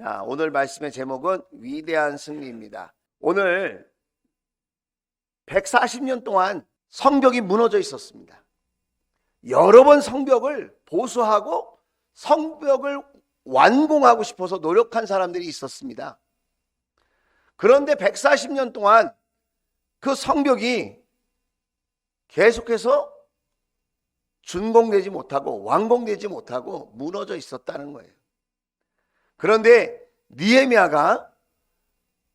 자, 오늘 말씀의 제목은 위대한 승리입니다. 오늘 140년 동안 성벽이 무너져 있었습니다. 여러 번 성벽을 보수하고 성벽을 완공하고 싶어서 노력한 사람들이 있었습니다. 그런데 140년 동안 그 성벽이 계속해서 준공되지 못하고 완공되지 못하고 무너져 있었다는 거예요. 그런데 느헤미야가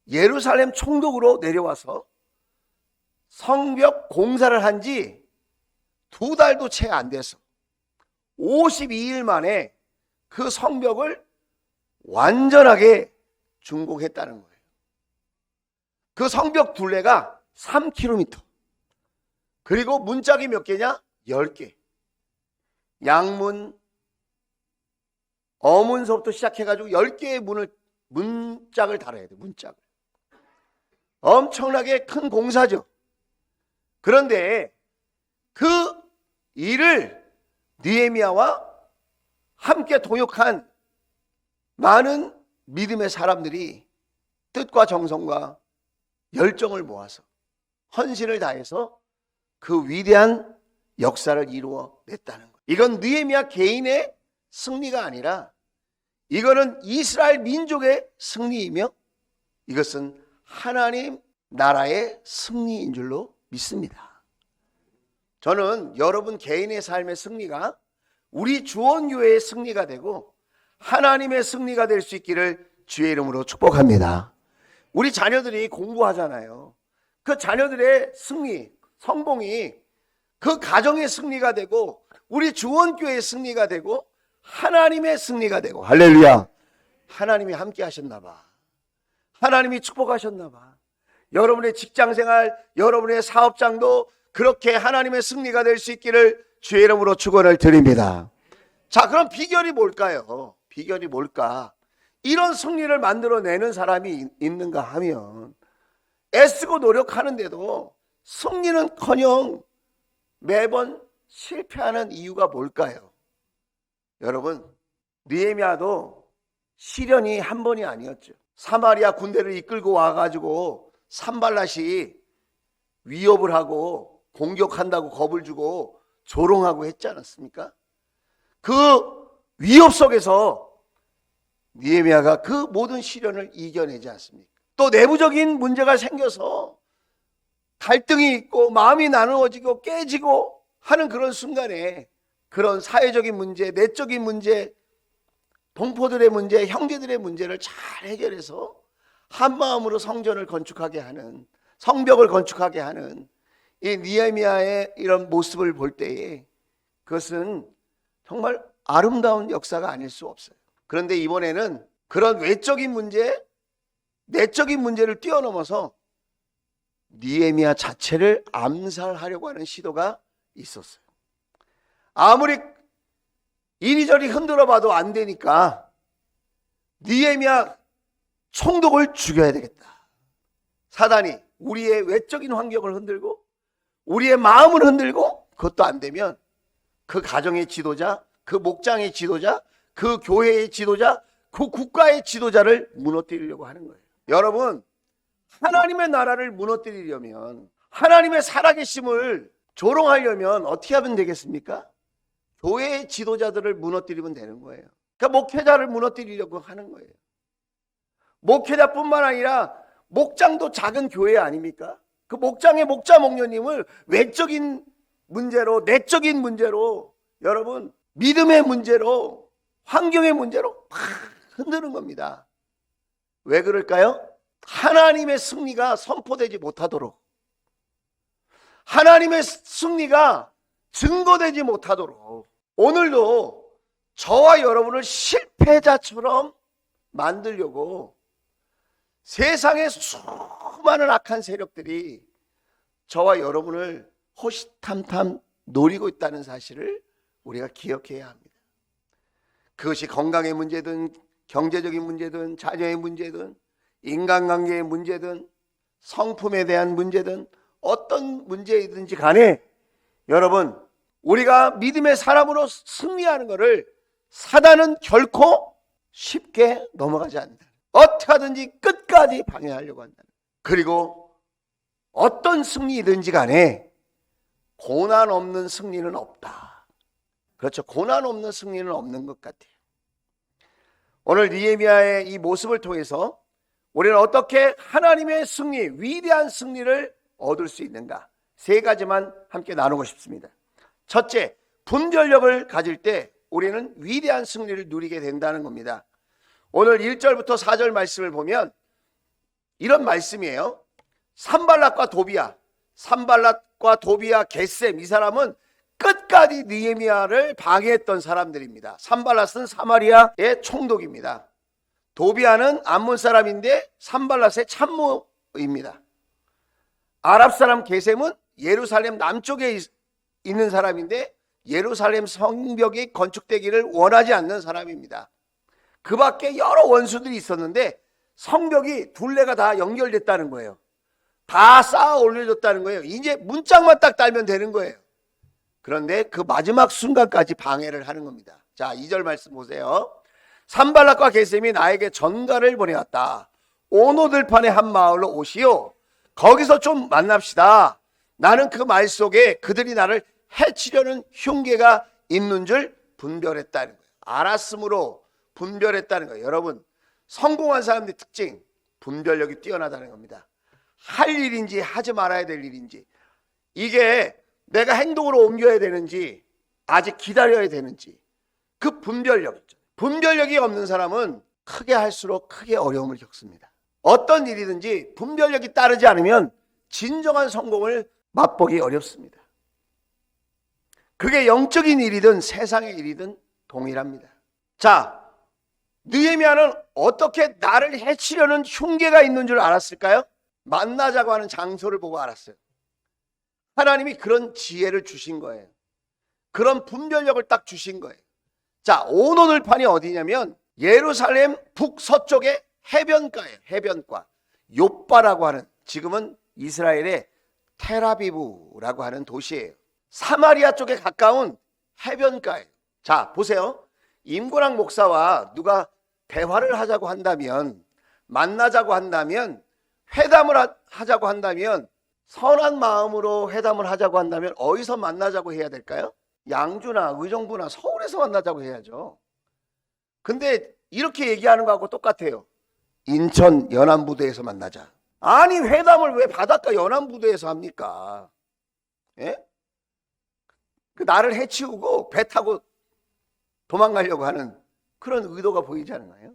예루살렘 총독으로 내려와서 성벽 공사를 한 지 2달도 채 안 돼서 52일 만에 그 성벽을 완전하게 준공했다는 거예요. 그 성벽 둘레가 3km, 그리고 문짝이 몇 개냐? 10개. 양문, 어문서부터 시작해가지고 10개의 문짝을 달아야 돼. 문짝을. 엄청나게 큰 공사죠. 그런데 그 일을 느헤미야와 함께 동역한 많은 믿음의 사람들이 뜻과 정성과 열정을 모아서 헌신을 다해서 그 위대한 역사를 이루어냈다는 거예요. 이건 느헤미야 개인의 승리가 아니라 이거는 이스라엘 민족의 승리이며 이것은 하나님 나라의 승리인 줄로 믿습니다. 저는 여러분 개인의 삶의 승리가 우리 주원교회의 승리가 되고 하나님의 승리가 될 수 있기를 주의 이름으로 축복합니다. 우리 자녀들이 공부하잖아요. 그 자녀들의 승리, 성공이 그 가정의 승리가 되고 우리 주원교회의 승리가 되고 하나님의 승리가 되고, 할렐루야. 하나님이 함께 하셨나 봐. 하나님이 축복하셨나 봐. 여러분의 직장생활, 여러분의 사업장도 그렇게 하나님의 승리가 될 수 있기를 주의 이름으로 축원을 드립니다. 자, 그럼 비결이 뭘까요? 비결이 뭘까? 이런 승리를 만들어내는 사람이 있는가 하면 애쓰고 노력하는데도 승리는커녕 매번 실패하는 이유가 뭘까요? 여러분, 느헤미야도 시련이 한 번이 아니었죠. 사마리아 군대를 이끌고 와가지고 산발랏이 위협을 하고 공격한다고 겁을 주고 조롱하고 했지 않았습니까? 그 위협 속에서 느헤미야가 그 모든 시련을 이겨내지 않습니까? 또 내부적인 문제가 생겨서 갈등이 있고 마음이 나누어지고 깨지고 하는 그런 순간에 그런 사회적인 문제, 내적인 문제, 동포들의 문제, 형제들의 문제를 잘 해결해서 한마음으로 성전을 건축하게 하는, 성벽을 건축하게 하는 이 느헤미야의 이런 모습을 볼 때에 그것은 정말 아름다운 역사가 아닐 수 없어요. 그런데 이번에는 그런 외적인 문제, 내적인 문제를 뛰어넘어서 느헤미야 자체를 암살하려고 하는 시도가 있었어요. 아무리 이리저리 흔들어 봐도 안 되니까 느헤미야 총독을 죽여야 되겠다. 사단이 우리의 외적인 환경을 흔들고 우리의 마음을 흔들고 그것도 안 되면 그 가정의 지도자, 그 목장의 지도자, 그 교회의 지도자, 그 국가의 지도자를 무너뜨리려고 하는 거예요. 여러분, 하나님의 나라를 무너뜨리려면, 하나님의 살아계심을 조롱하려면 어떻게 하면 되겠습니까? 교회의 지도자들을 무너뜨리면 되는 거예요. 그러니까 목회자를 무너뜨리려고 하는 거예요. 목회자뿐만 아니라 목장도 작은 교회 아닙니까? 그 목장의 목자 목녀님을 외적인 문제로, 내적인 문제로, 여러분 믿음의 문제로, 환경의 문제로 막 흔드는 겁니다. 왜 그럴까요? 하나님의 승리가 선포되지 못하도록, 하나님의 승리가 증거되지 못하도록. 오늘도 저와 여러분을 실패자처럼 만들려고 세상의 수많은 악한 세력들이 저와 여러분을 호시탐탐 노리고 있다는 사실을 우리가 기억해야 합니다. 그것이 건강의 문제든 경제적인 문제든 자녀의 문제든 인간관계의 문제든 성품에 대한 문제든 어떤 문제이든지 간에 여러분, 우리가 믿음의 사람으로 승리하는 것을 사단은 결코 쉽게 넘어가지 않는다. 어떻게 하든지 끝까지 방해하려고 한다. 그리고 어떤 승리이든지 간에 고난 없는 승리는 없다. 그렇죠. 고난 없는 승리는 없는 것 같아요. 오늘 느헤미야의 이 모습을 통해서 우리는 어떻게 하나님의 승리, 위대한 승리를 얻을 수 있는가? 세 가지만 함께 나누고 싶습니다. 첫째, 분별력을 가질 때 우리는 위대한 승리를 누리게 된다는 겁니다. 오늘 1절부터 4절 말씀을 보면 이런 말씀이에요. 산발랏과 도비야, 겟셈, 이 사람은 끝까지 느헤미야를 방해했던 사람들입니다. 산발랏은 사마리아의 총독입니다. 도비야는 암몬 사람인데 산발랏의 참모입니다. 아랍 사람 게셈은 예루살렘 남쪽에 있는 사람인데 예루살렘 성벽이 건축되기를 원하지 않는 사람입니다. 그 밖에 여러 원수들이 있었는데 성벽이 둘레가 다 연결됐다는 거예요. 다 쌓아 올려졌다는 거예요. 이제 문짝만 딱 달면 되는 거예요. 그런데 그 마지막 순간까지 방해를 하는 겁니다. 자, 2절 말씀 보세요. 산발랏과 게셈이 나에게 전가를 보내왔다. 오노들판의 한 마을로 오시오. 거기서 좀 만납시다. 나는 그 말 속에 그들이 나를 해치려는 흉계가 있는 줄 분별했다는 거예요. 알았으므로 분별했다는 거예요. 여러분, 성공한 사람들의 특징, 분별력이 뛰어나다는 겁니다. 할 일인지 하지 말아야 될 일인지, 이게 내가 행동으로 옮겨야 되는지 아직 기다려야 되는지, 그 분별력 있죠. 분별력이 없는 사람은 크게 할수록 크게 어려움을 겪습니다. 어떤 일이든지 분별력이 따르지 않으면 진정한 성공을 맛보기 어렵습니다. 그게 영적인 일이든 세상의 일이든 동일합니다. 자, 느헤미야는 어떻게 나를 해치려는 흉계가 있는 줄 알았을까요? 만나자고 하는 장소를 보고 알았어요. 하나님이 그런 지혜를 주신 거예요. 그런 분별력을 딱 주신 거예요. 자, 오노들판이 어디냐면 예루살렘 북서쪽의 해변가예요. 해변가. 욥바라고 하는, 지금은 이스라엘의 텔아비브라고 하는 도시예요. 사마리아 쪽에 가까운 해변가예요. 자, 보세요. 임고랑 목사와 누가 대화를 하자고 한다면, 만나자고 한다면, 회담을 하자고 한다면, 선한 마음으로 회담을 하자고 한다면 어디서 만나자고 해야 될까요? 양주나 의정부나 서울에서 만나자고 해야죠. 근데 이렇게 얘기하는 거하고 똑같아요. 인천 연안부두에서 만나자. 아니, 회담을 왜 바닷가 연안부두에서 합니까? 예? 그 나를 해치우고 배 타고 도망가려고 하는 그런 의도가 보이지 않나요?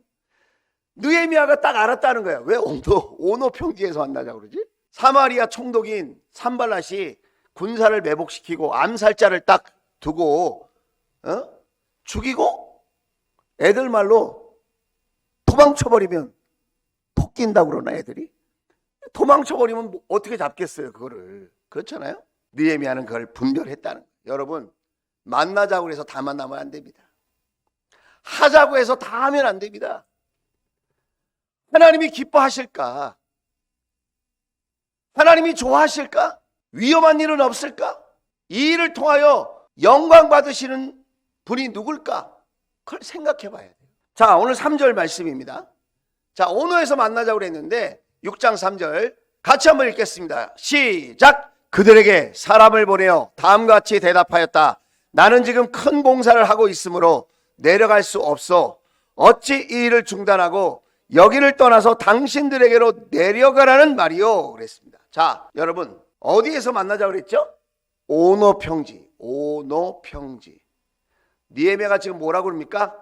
느헤미야가 딱 알았다는 거예요. 왜 오노 평지에서 만나자고 그러지? 사마리아 총독인 산발랏이 군사를 매복시키고 암살자를 딱 두고 죽이고 애들 말로 도망쳐버리면 토낀다고 그러나 애들이? 도망쳐버리면 뭐 어떻게 잡겠어요 그거를. 그렇잖아요. 느헤미야는 그걸 분별했다는 거예요. 여러분, 만나자고 해서 다 만나면 안 됩니다. 하자고 해서 다 하면 안 됩니다. 하나님이 기뻐하실까? 하나님이 좋아하실까? 위험한 일은 없을까? 이 일을 통하여 영광 받으시는 분이 누굴까? 그걸 생각해 봐야 돼요. 자, 오늘 3절 말씀입니다. 자, 오노에서 만나자고 했는데 6장 3절 같이 한번 읽겠습니다. 시작! 그들에게 사람을 보내어 다음과 같이 대답하였다. 나는 지금 큰 공사를 하고 있으므로 내려갈 수 없어. 어찌 이 일을 중단하고 여기를 떠나서 당신들에게로 내려가라는 말이요. 그랬습니다. 자, 여러분, 어디에서 만나자고 그랬죠? 오노 평지. 느헤미야가 지금 뭐라고 그럽니까?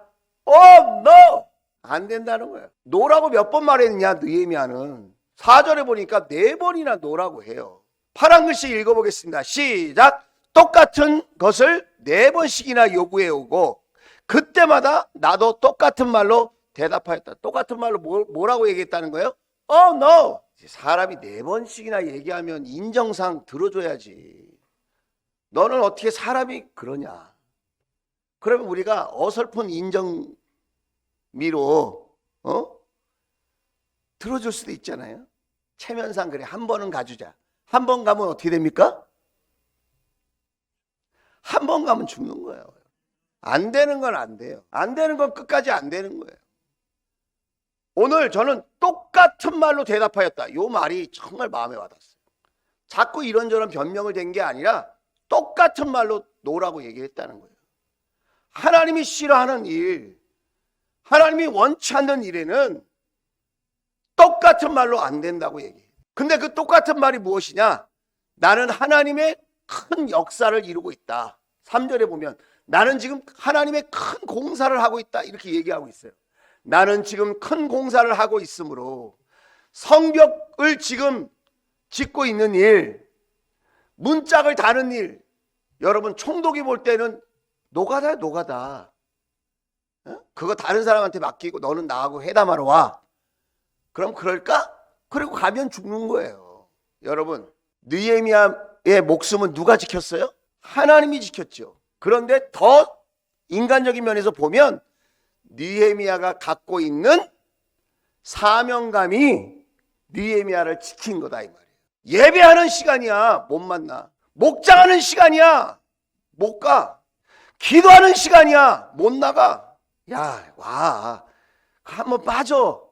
No! 안 된다는 거예요. 노라고 몇 번 말했느냐, 느헤미야는. 4절에 보니까 4번이나 노라고 해요. 파란 글씨 읽어보겠습니다. 시작! 똑같은 것을 4번씩이나 요구해 오고 그때마다 나도 똑같은 말로 대답하였다. 똑같은 말로 뭐라고 얘기했다는 거예요? No! 사람이 4번씩이나 얘기하면 인정상 들어줘야지. 너는 어떻게 사람이 그러냐? 그러면 우리가 어설픈 인정미로 들어줄 수도 있잖아요. 체면상 그래, 한 번은 가주자. 한 번 가면 어떻게 됩니까? 한 번 가면 죽는 거예요. 안 되는 건 안 돼요. 안 되는 건 끝까지 안 되는 거예요. 오늘 저는 똑같은 말로 대답하였다. 요 말이 정말 마음에 와닿았어요. 자꾸 이런저런 변명을 댄 게 아니라 똑같은 말로 놓으라고 얘기했다는 거예요. 하나님이 싫어하는 일, 하나님이 원치 않는 일에는 똑같은 말로 안 된다고 얘기해요. 근데 그 똑같은 말이 무엇이냐? 나는 하나님의 큰 역사를 이루고 있다. 3절에 보면 나는 지금 하나님의 큰 공사를 하고 있다. 이렇게 얘기하고 있어요. 나는 지금 큰 공사를 하고 있으므로 성벽을 지금 짓고 있는 일, 문짝을 다는 일, 여러분 총독이 볼 때는 노가다야 노가다. 그거 다른 사람한테 맡기고 너는 나하고 회담하러 와. 그럼 그럴까? 그리고 가면 죽는 거예요. 여러분, 느헤미야의 목숨은 누가 지켰어요? 하나님이 지켰죠. 그런데 더 인간적인 면에서 보면 느헤미야가 갖고 있는 사명감이 느헤미야를 지킨 거다 이 말이에요. 예배하는 시간이야, 못 만나. 목장하는 시간이야, 못 가. 기도하는 시간이야, 못 나가. 야, 와, 한번 빠져,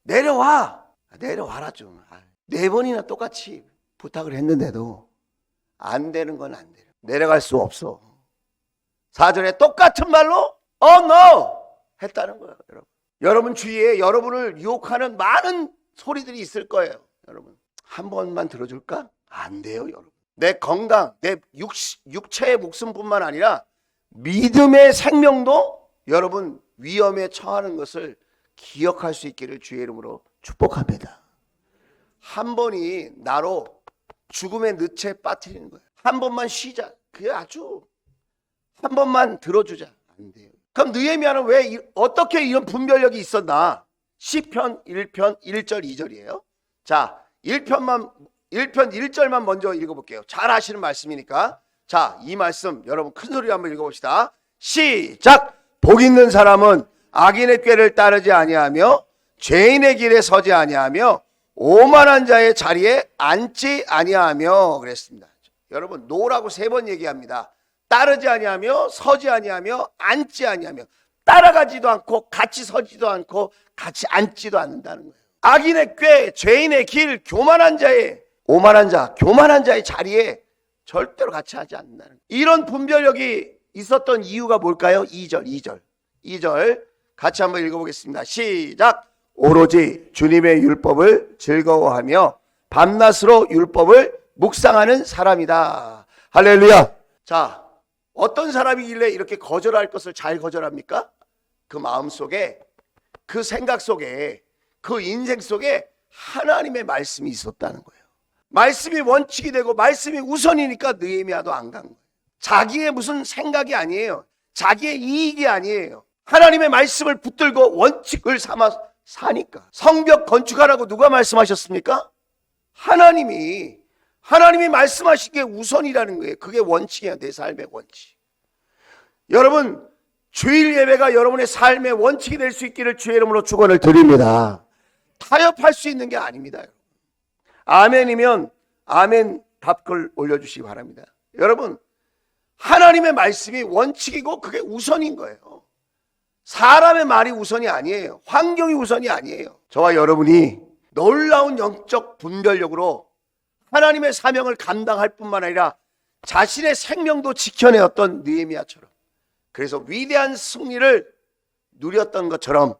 내려와. 내려와라 좀. 4번이나 똑같이 부탁을 했는데도 안 되는 건 안 돼요. 내려갈 수 없어. 4절에 똑같은 말로 no 했다는 거예요. 여러분 주위에 여러분을 유혹하는 많은 소리들이 있을 거예요. 여러분 한 번만 들어줄까? 안 돼요. 여러분 내 건강, 내 육체의 목숨뿐만 아니라 믿음의 생명도 여러분 위험에 처하는 것을 기억할 수 있기를 주의 이름으로 축복합니다. 한 번이 나로 죽음의 늪에 빠뜨리는 거예요. 한 번만 쉬자. 그게 아주 한 번만 들어주자. 안 돼요. 그럼 느헤미야는 왜 어떻게 이런 분별력이 있었나? 시편 1편 1절 2절이에요. 자, 1편 1절만 먼저 읽어볼게요. 잘 아시는 말씀이니까. 자, 이 말씀 여러분 큰 소리로 한번 읽어봅시다. 시작. 복 있는 사람은 악인의 꾀를 따르지 아니하며 죄인의 길에 서지 아니하며 오만한 자의 자리에 앉지 아니하며 그랬습니다. 여러분 노라고 3번 얘기합니다. 따르지 아니하며 서지 아니하며 앉지 아니하며 따라가지도 않고 같이 서지도 않고 같이 앉지도 않는다는 거예요. 악인의 꾀, 죄인의 길, 교만한 자의 오만한 자, 교만한 자의 자리에 절대로 같이 하지 않는다는 거예요. 이런 분별력이 있었던 이유가 뭘까요? 2절 같이 한번 읽어보겠습니다. 시작. 오로지 주님의 율법을 즐거워하며 밤낮으로 율법을 묵상하는 사람이다. 할렐루야. 자, 어떤 사람이길래 이렇게 거절할 것을 잘 거절합니까? 그 마음 속에, 그 생각 속에, 그 인생 속에 하나님의 말씀이 있었다는 거예요. 말씀이 원칙이 되고 말씀이 우선이니까 느헤미야도 안 간 거예요. 자기의 무슨 생각이 아니에요. 자기의 이익이 아니에요. 하나님의 말씀을 붙들고 원칙을 삼아 사니까. 성벽 건축하라고 누가 말씀하셨습니까? 하나님이 말씀하신 게 우선이라는 거예요. 그게 원칙이에요. 내 삶의 원칙. 여러분 주일 예배가 여러분의 삶의 원칙이 될 수 있기를 주의 이름으로 축원을 드립니다. 타협할 수 있는 게 아닙니다. 아멘이면 아멘 답글 올려주시기 바랍니다. 여러분 하나님의 말씀이 원칙이고 그게 우선인 거예요. 사람의 말이 우선이 아니에요. 환경이 우선이 아니에요. 저와 여러분이 놀라운 영적 분별력으로 하나님의 사명을 감당할 뿐만 아니라 자신의 생명도 지켜내었던 느헤미야처럼, 그래서 위대한 승리를 누렸던 것처럼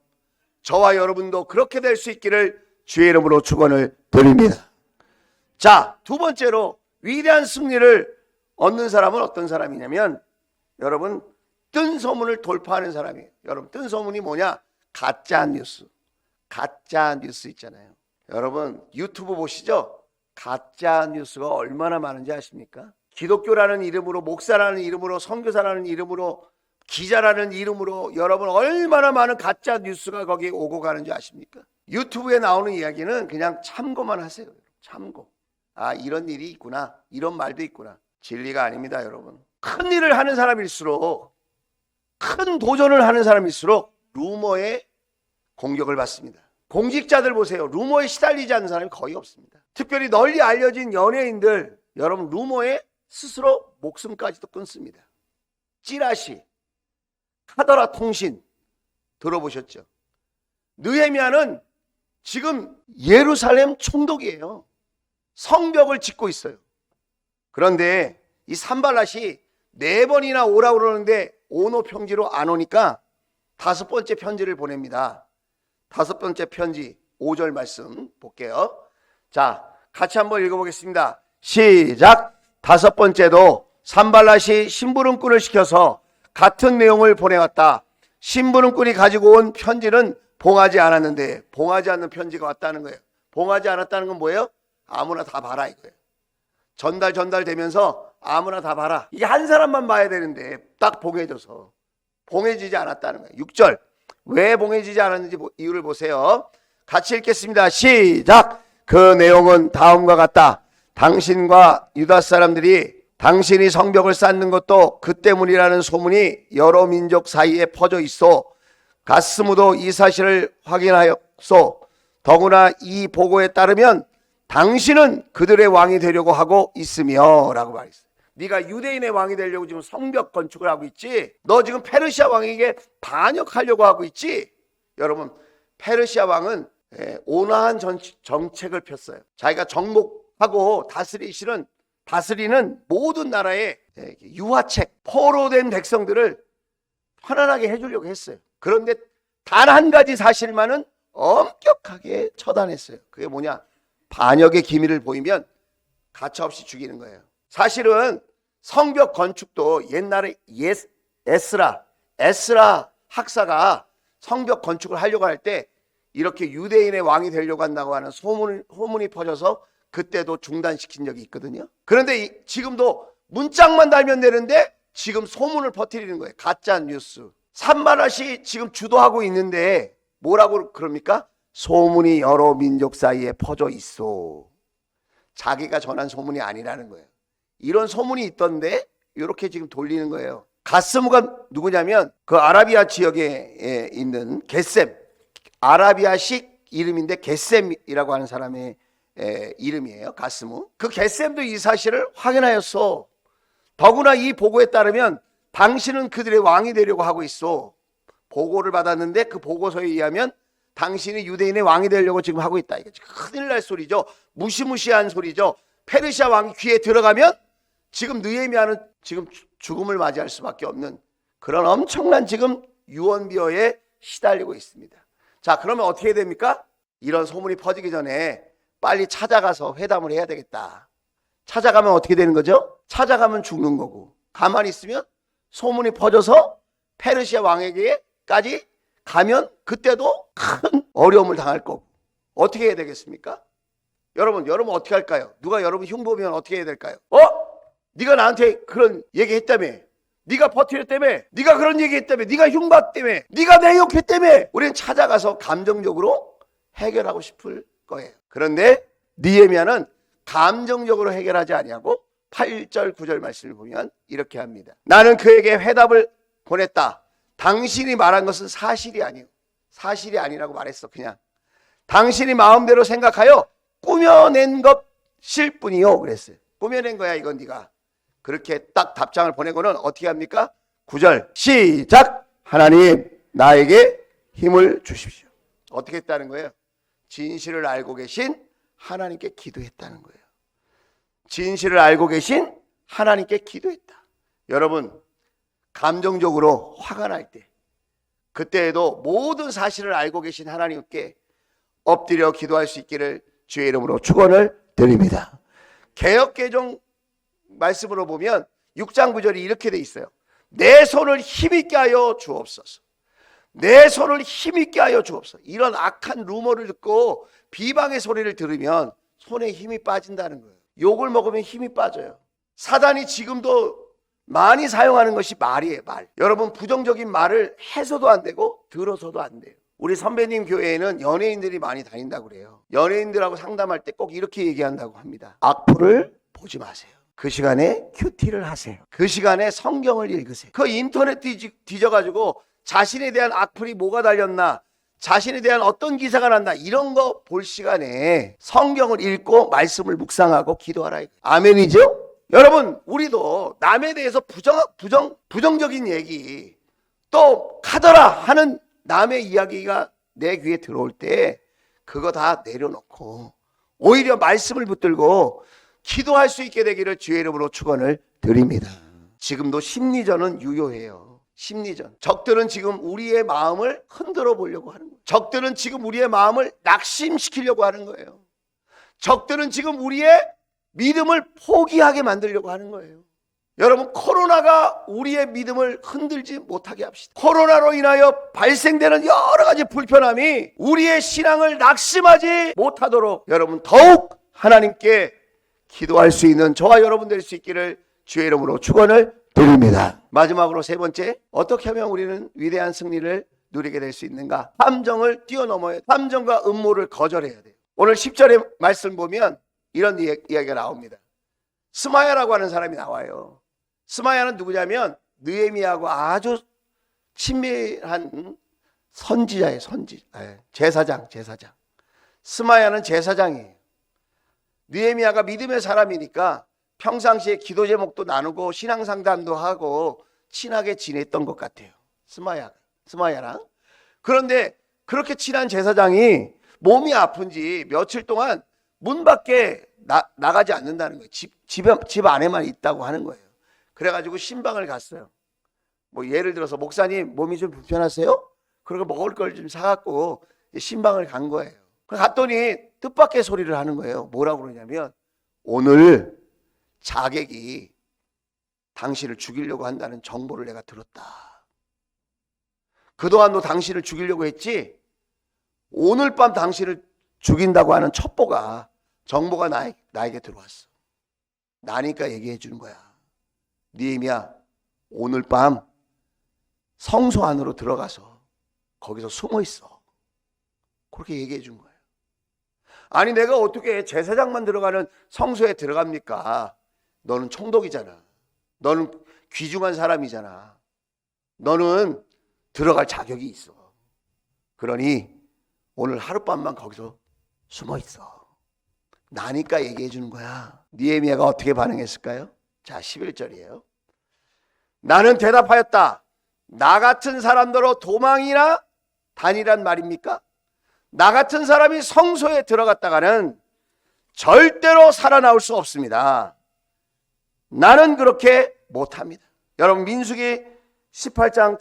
저와 여러분도 그렇게 될 수 있기를 주의 이름으로 축원을 드립니다. 자, 두 번째로 위대한 승리를 얻는 사람은 어떤 사람이냐면 여러분 뜬 소문을 돌파하는 사람이에요. 여러분 뜬 소문이 뭐냐? 가짜 뉴스 있잖아요. 여러분 유튜브 보시죠? 가짜 뉴스가 얼마나 많은지 아십니까? 기독교라는 이름으로, 목사라는 이름으로, 선교사라는 이름으로, 기자라는 이름으로 여러분 얼마나 많은 가짜 뉴스가 거기에 오고 가는지 아십니까? 유튜브에 나오는 이야기는 그냥 참고만 하세요. 참고. 아, 이런 일이 있구나, 이런 말도 있구나. 진리가 아닙니다. 여러분 큰 일을 하는 사람일수록, 큰 도전을 하는 사람일수록 루머에 공격을 받습니다. 공직자들 보세요. 루머에 시달리지 않는 사람이 거의 없습니다. 특별히 널리 알려진 연예인들, 여러분 루머에 스스로 목숨까지도 끊습니다. 찌라시, 카더라 통신 들어보셨죠? 느헤미야는 지금 예루살렘 총독이에요. 성벽을 짓고 있어요. 그런데 이 산발랏이 4번이나 오라고 그러는데 오노 평지로 안 오니까 5번째 편지를 보냅니다. 5번째 편지 5절 말씀 볼게요. 자, 같이 한번 읽어보겠습니다. 시작. 5번째도 산발랏이 심부름꾼을 시켜서 같은 내용을 보내왔다. 심부름꾼이 가지고 온 편지는 봉하지 않았는데, 봉하지 않는 편지가 왔다는 거예요. 봉하지 않았다는 건 뭐예요? 아무나 다 봐라 이거예요. 전달되면서 아무나 다 봐라. 이게 한 사람만 봐야 되는데 딱 봉해져서 봉해지지 않았다는 거예요. 6절. 왜 봉해지지 않았는지 이유를 보세요. 같이 읽겠습니다. 시작. 그 내용은 다음과 같다. 당신과 유다 사람들이 당신이 성벽을 쌓는 것도 그 때문이라는 소문이 여러 민족 사이에 퍼져 있어 가스무도 이 사실을 확인하였소. 더구나 이 보고에 따르면 당신은 그들의 왕이 되려고 하고 있으며 라고 말했어요. 네가 유대인의 왕이 되려고 지금 성벽 건축을 하고 있지. 너 지금 페르시아 왕에게 반역하려고 하고 있지. 여러분, 페르시아 왕은 온화한 정책을 폈어요. 자기가 정복하고 다스리는 모든 나라의 유화책, 포로된 백성들을 편안하게 해주려고 했어요. 그런데 단 한 가지 사실만은 엄격하게 처단했어요. 그게 뭐냐? 반역의 기미를 보이면 가차없이 죽이는 거예요. 사실은 성벽 건축도 옛날에 에스라 학사가 성벽 건축을 하려고 할 때 이렇게 유대인의 왕이 되려고 한다고 하는 소문이 퍼져서 그때도 중단시킨 적이 있거든요. 그런데 지금도 문짝만 달면 되는데 지금 소문을 퍼뜨리는 거예요. 가짜 뉴스. 산발랏이 지금 주도하고 있는데 뭐라고 그럽니까? 소문이 여러 민족 사이에 퍼져 있어. 자기가 전한 소문이 아니라는 거예요. 이런 소문이 있던데 이렇게 지금 돌리는 거예요. 가스무가 누구냐면 그 아라비아 지역에 있는 겟셈, 아라비아식 이름인데 겟셈이라고 하는 사람의 이름이에요. 가스무. 그 겟셈도 이 사실을 확인하였어. 더구나 이 보고에 따르면 당신은 그들의 왕이 되려고 하고 있어. 보고를 받았는데 그 보고서에 의하면 당신이 유대인의 왕이 되려고 지금 하고 있다. 이게 큰일 날 소리죠. 무시무시한 소리죠. 페르시아 왕이 귀에 들어가면 지금 느헤미야는 지금 죽음을 맞이할 수밖에 없는 그런 엄청난 지금 유언비어에 시달리고 있습니다. 자, 그러면 어떻게 됩니까? 이런 소문이 퍼지기 전에 빨리 찾아가서 회담을 해야 되겠다. 찾아가면 어떻게 되는 거죠? 찾아가면 죽는 거고, 가만히 있으면 소문이 퍼져서 페르시아 왕에게까지 가면 그때도 큰 어려움을 당할 거고. 어떻게 해야 되겠습니까? 여러분 어떻게 할까요? 누가 여러분 흉보면 어떻게 해야 될까요? 네가 나한테 그런 얘기했다며, 네가 버티랬다며, 네가 그런 얘기했다며, 네가 흉봤다며, 네가 내 욕했다며. 우리는 찾아가서 감정적으로 해결하고 싶을 거예요. 그런데 느헤미야는 감정적으로 해결하지 아니하고 8절 9절 말씀을 보면 이렇게 합니다. 나는 그에게 회답을 보냈다. 당신이 말한 것은 사실이 아니라고 말했어. 그냥 당신이 마음대로 생각하여 꾸며낸 것일 뿐이요 그랬어요. 꾸며낸 거야 이건 네가. 그렇게 딱 답장을 보내고는 어떻게 합니까? 9절 시작. 하나님 나에게 힘을 주십시오. 어떻게 했다는 거예요? 진실을 알고 계신 하나님께 기도했다는 거예요. 진실을 알고 계신 하나님께 기도했다. 여러분, 감정적으로 화가 날 때, 그때에도 모든 사실을 알고 계신 하나님께 엎드려 기도할 수 있기를 주의 이름으로 축원을 드립니다. 개역개정 말씀으로 보면 6장 9절이 이렇게 돼 있어요. 내 손을 힘있게 하여 주옵소서. 내 손을 힘있게 하여 주옵소서. 이런 악한 루머를 듣고 비방의 소리를 들으면 손에 힘이 빠진다는 거예요. 욕을 먹으면 힘이 빠져요. 사단이 지금도 많이 사용하는 것이 말이에요, 말. 여러분, 부정적인 말을 해서도 안 되고 들어서도 안 돼요. 우리 선배님 교회에는 연예인들이 많이 다닌다고 그래요. 연예인들하고 상담할 때 꼭 이렇게 얘기한다고 합니다. 악플을 보지 마세요. 그 시간에 큐티를 하세요. 그 시간에 성경을 읽으세요. 그 인터넷 뒤져가지고 자신에 대한 악플이 뭐가 달렸나, 자신에 대한 어떤 기사가 났나, 이런 거 볼 시간에 성경을 읽고 말씀을 묵상하고 기도하라. 아멘이죠? 여러분, 우리도 남에 대해서 부정적인 얘기, 또 카더라 하는 남의 이야기가 내 귀에 들어올 때 그거 다 내려놓고 오히려 말씀을 붙들고 기도할 수 있게 되기를 주의 이름으로 축원을 드립니다. 지금도 심리전은 유효해요. 심리전. 적들은 지금 우리의 마음을 흔들어 보려고 하는 거예요. 적들은 지금 우리의 마음을 낙심시키려고 하는 거예요. 적들은 지금 우리의 믿음을 포기하게 만들려고 하는 거예요. 여러분, 코로나가 우리의 믿음을 흔들지 못하게 합시다. 코로나로 인하여 발생되는 여러 가지 불편함이 우리의 신앙을 낙심하지 못하도록 여러분 더욱 하나님께 기도할 수 있는 저와 여러분 될 수 있기를 주의 이름으로 축원을 드립니다. 마지막으로 세 번째, 어떻게 하면 우리는 위대한 승리를 누리게 될 수 있는가? 탐정을 뛰어넘어야, 탐정과 음모를 거절해야 돼요. 오늘 10절의 말씀 보면 이런 이야기가 나옵니다. 스마야라고 하는 사람이 나와요. 스마야는 누구냐면 느헤미야하고 아주 친밀한 선지자예요. 제사장. 스마야는 제사장이에요. 느헤미야가 믿음의 사람이니까 평상시에 기도 제목도 나누고 신앙 상담도 하고 친하게 지냈던 것 같아요. 스마야랑. 그런데 그렇게 친한 제사장이 몸이 아픈지 며칠 동안 문 밖에 나가지 않는다는 거예요. 집 안에만 있다고 하는 거예요. 그래가지고 신방을 갔어요. 뭐 예를 들어서 목사님 몸이 좀 불편하세요? 그리고 먹을 걸 좀 사갖고 신방을 간 거예요. 갔더니 뜻밖의 소리를 하는 거예요. 뭐라고 그러냐면 오늘 자객이 당신을 죽이려고 한다는 정보를 내가 들었다. 그동안 너 당신을 죽이려고 했지? 오늘 밤 당신을 죽인다고 하는 정보가 나에게 들어왔어. 나니까 얘기해 주는 거야. 느헤미야, 오늘 밤 성소 안으로 들어가서 거기서 숨어 있어. 그렇게 얘기해 준 거예요. 아니 내가 어떻게 제사장만 들어가는 성소에 들어갑니까? 너는 총독이잖아. 너는 귀중한 사람이잖아. 너는 들어갈 자격이 있어. 그러니 오늘 하룻밤만 거기서 숨어 있어. 나니까 얘기해 주는 거야. 느헤미야가 어떻게 반응했을까요? 자, 11절이에요. 나는 대답하였다. 나 같은 사람더러 도망이나 다니란 말입니까? 나 같은 사람이 성소에 들어갔다가는 절대로 살아나올 수 없습니다. 나는 그렇게 못합니다. 여러분, 민수기 18장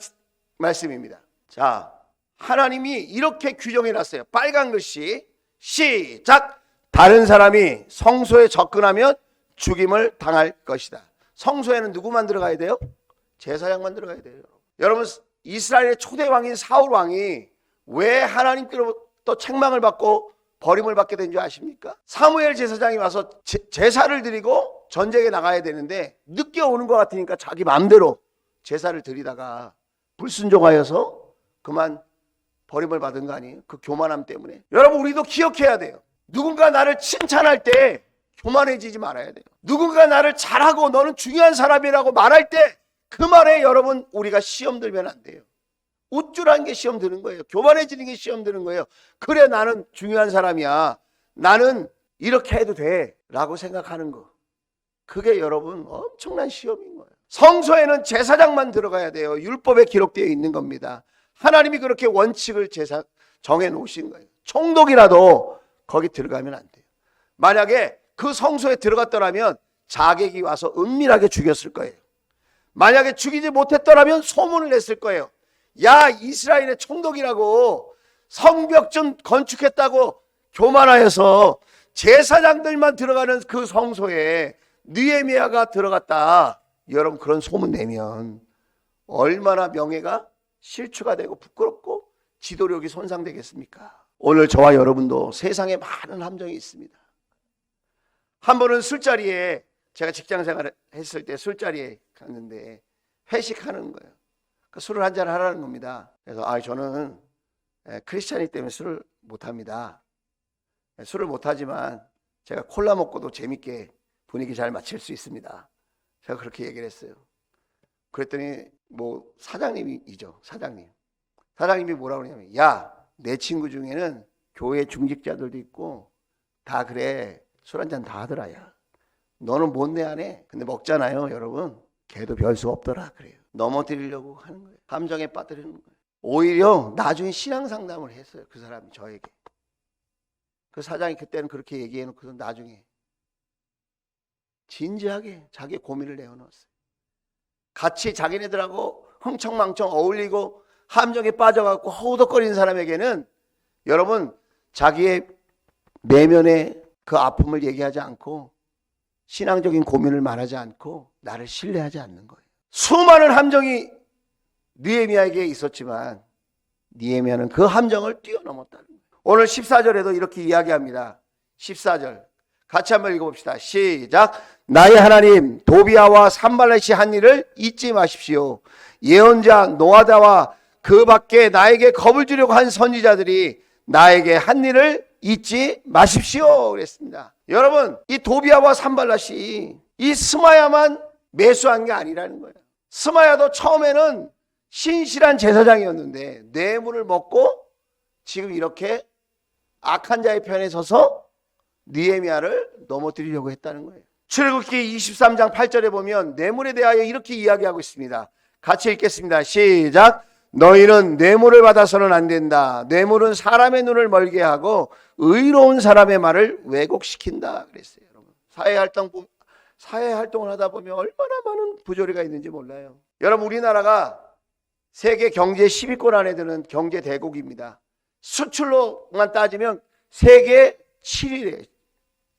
말씀입니다. 자, 하나님이 이렇게 규정해 놨어요. 빨간 글씨 시작. 다른 사람이 성소에 접근하면 죽임을 당할 것이다. 성소에는 누구만 들어가야 돼요? 제사장만 들어가야 돼요. 여러분, 이스라엘의 초대 왕인 사울 왕이 왜 하나님께로부터 책망을 받고 버림을 받게 된 줄 아십니까? 사무엘 제사장이 와서 제사를 드리고 전쟁에 나가야 되는데 늦게 오는 것 같으니까 자기 마음대로 제사를 드리다가 불순종하여서 그만 버림을 받은 거 아니에요? 그 교만함 때문에. 여러분, 우리도 기억해야 돼요. 누군가 나를 칭찬할 때 교만해지지 말아야 돼요. 누군가 나를 잘하고 너는 중요한 사람이라고 말할 때 그 말에 여러분 우리가 시험 들면 안 돼요. 우쭐한 게 시험 드는 거예요. 교만해지는 게 시험 드는 거예요. 그래, 나는 중요한 사람이야. 나는 이렇게 해도 돼 라고 생각하는 거. 그게 여러분 엄청난 시험인 거예요. 성소에는 제사장만 들어가야 돼요. 율법에 기록되어 있는 겁니다. 하나님이 그렇게 원칙을 정해 놓으신 거예요. 총독이라도 거기 들어가면 안 돼요. 만약에 그 성소에 들어갔더라면 자객이 와서 은밀하게 죽였을 거예요. 만약에 죽이지 못했더라면 소문을 냈을 거예요. 야, 이스라엘의 총독이라고 성벽 좀 건축했다고 교만하여서 제사장들만 들어가는 그 성소에 느헤미야가 들어갔다. 여러분, 그런 소문 내면 얼마나 명예가 실추가 되고 부끄럽고 지도력이 손상되겠습니까? 오늘 저와 여러분도 세상에 많은 함정이 있습니다. 한 번은 술자리에, 제가 직장생활을 했을 때 술자리에 갔는데 회식하는 거예요. 그 술을 한잔 하라는 겁니다. 그래서 저는 크리스찬이기 때문에 술을 못합니다. 술을 못하지만 제가 콜라 먹고도 재밌게 분위기 잘 맞출 수 있습니다. 제가 그렇게 얘기를 했어요. 그랬더니 뭐 사장님이죠. 사장님이 뭐라고 그러냐면, 야, 내 친구 중에는 교회 중직자들도 있고 다 그래. 술 한잔 다 하더라. 야, 너는 뭔데 안 해? 근데 먹잖아요, 여러분. 걔도 별 수 없더라. 그래요. 넘어뜨리려고 하는 거예요. 함정에 빠뜨리는 거예요. 오히려 나중에 신앙 상담을 했어요. 그 사람이 저에게. 그 사장이 그때는 그렇게 얘기해 놓고서 나중에 진지하게 자기 고민을 내어놓았어요. 같이 자기네들하고 흥청망청 어울리고 함정에 빠져갖고 허우덕거리는 사람에게는 여러분 자기의 내면의 그 아픔을 얘기하지 않고 신앙적인 고민을 말하지 않고 나를 신뢰하지 않는 거예요. 수많은 함정이 느헤미야에게 있었지만 느헤미야는 그 함정을 뛰어넘었다는 거예요. 오늘 14절에도 이렇게 이야기합니다. 14절 같이 한번 읽어봅시다. 시작. 나의 하나님 도비아와 산발렛이 한 일을 잊지 마십시오. 예언자 노아다와 그 밖에 나에게 겁을 주려고 한 선지자들이 나에게 한 일을 잊지 마십시오 그랬습니다. 여러분 이 도비아와 산발렛이 이 스마야만 매수한 게 아니라는 거예요. 스마야도 처음에는 신실한 제사장이었는데 뇌물을 먹고 지금 이렇게 악한 자의 편에 서서 느헤미야를 넘어뜨리려고 했다는 거예요. 출애굽기 23장 8절에 보면 뇌물에 대하여 이렇게 이야기하고 있습니다. 같이 읽겠습니다. 시작. 너희는 뇌물을 받아서는 안 된다. 뇌물은 사람의 눈을 멀게 하고 의로운 사람의 말을 왜곡시킨다 그랬어요. 여러분 사회 활동을 하다 보면 얼마나 많은 부조리가 있는지 몰라요. 여러분 우리나라가 세계 경제 10위권 안에 드는 경제 대국입니다. 수출로만 따지면 세계 7위래.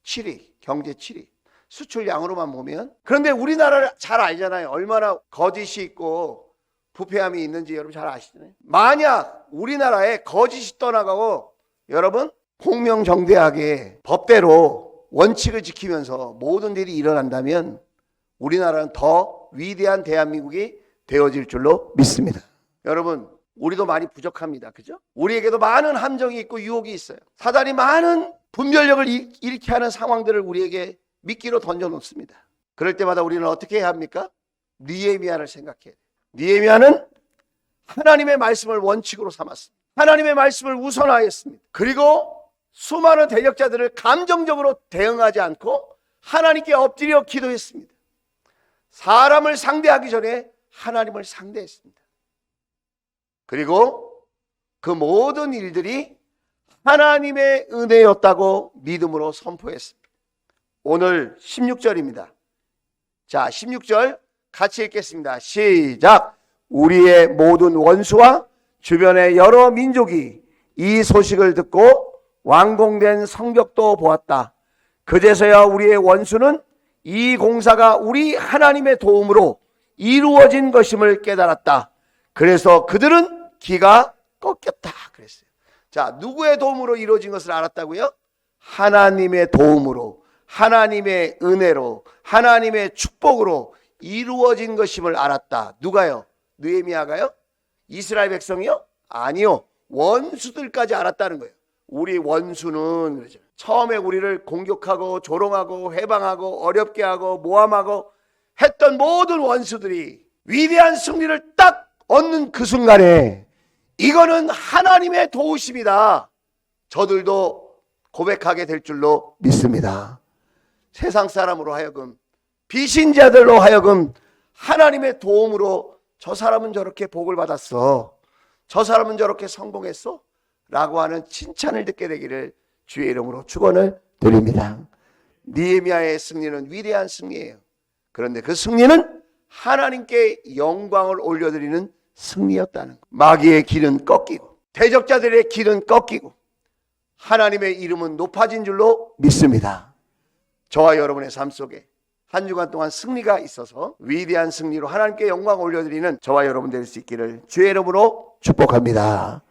7위, 경제 7위. 수출량으로만 보면. 그런데 우리나라를 잘 알잖아요. 얼마나 거짓이 있고 부패함이 있는지 여러분 잘 아시잖아요. 만약 우리나라에 거짓이 떠나가고 여러분 공명정대하게 법대로 원칙을 지키면서 모든 일이 일어난다면 우리나라는 더 위대한 대한민국이 되어질 줄로 믿습니다. 여러분 우리도 많이 부족합니다. 그죠? 우리에게도 많은 함정이 있고 유혹이 있어요. 사단이 많은 분별력을 잃게 하는 상황들을 우리에게 미끼로 던져놓습니다. 그럴 때마다 우리는 어떻게 해야 합니까? 느헤미야를 생각해야 돼요. 느헤미야는 하나님의 말씀을 원칙으로 삼았습니다. 하나님의 말씀을 우선하였습니다. 그리고 수많은 대적자들을 감정적으로 대응하지 않고 하나님께 엎드려 기도했습니다. 사람을 상대하기 전에 하나님을 상대했습니다. 그리고 그 모든 일들이 하나님의 은혜였다고 믿음으로 선포했습니다. 오늘 16절입니다. 자, 16절 같이 읽겠습니다. 시작. 우리의 모든 원수와 주변의 여러 민족이 이 소식을 듣고 완공된 성벽도 보았다. 그제서야 우리의 원수는 이 공사가 우리 하나님의 도움으로 이루어진 것임을 깨달았다. 그래서 그들은 기가 꺾였다 그랬어요. 자, 누구의 도움으로 이루어진 것을 알았다고요? 하나님의 도움으로, 하나님의 은혜로, 하나님의 축복으로 이루어진 것임을 알았다. 누가요? 느헤미야가요? 이스라엘 백성이요? 아니요. 원수들까지 알았다는 거예요. 우리 원수는 그러죠. 처음에 우리를 공격하고 조롱하고 해방하고 어렵게 하고 모함하고 했던 모든 원수들이 위대한 승리를 딱 얻는 그 순간에 이거는 하나님의 도우심이다. 저들도 고백하게 될 줄로 믿습니다. 세상 사람으로 하여금 비신자들로 하여금 하나님의 도움으로 저 사람은 저렇게 복을 받았어. 저 사람은 저렇게 성공했어. 라고 하는 칭찬을 듣게 되기를 주의 이름으로 축원을 드립니다. 느헤미야의 승리는 위대한 승리예요. 그런데 그 승리는 하나님께 영광을 올려드리는 승리였다는 것. 마귀의 길은 꺾이고 대적자들의 길은 꺾이고 하나님의 이름은 높아진 줄로 믿습니다. 저와 여러분의 삶 속에 한 주간 동안 승리가 있어서 위대한 승리로 하나님께 영광을 올려드리는 저와 여러분 될 수 있기를 주의 이름으로 축복합니다.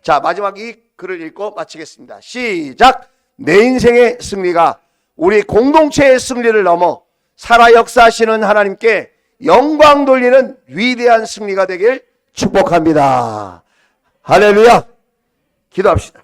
자, 마지막 이 글을 읽고 마치겠습니다. 시작. 내 인생의 승리가 우리 공동체의 승리를 넘어 살아 역사하시는 하나님께 영광 돌리는 위대한 승리가 되길 축복합니다. 할렐루야. 기도합시다.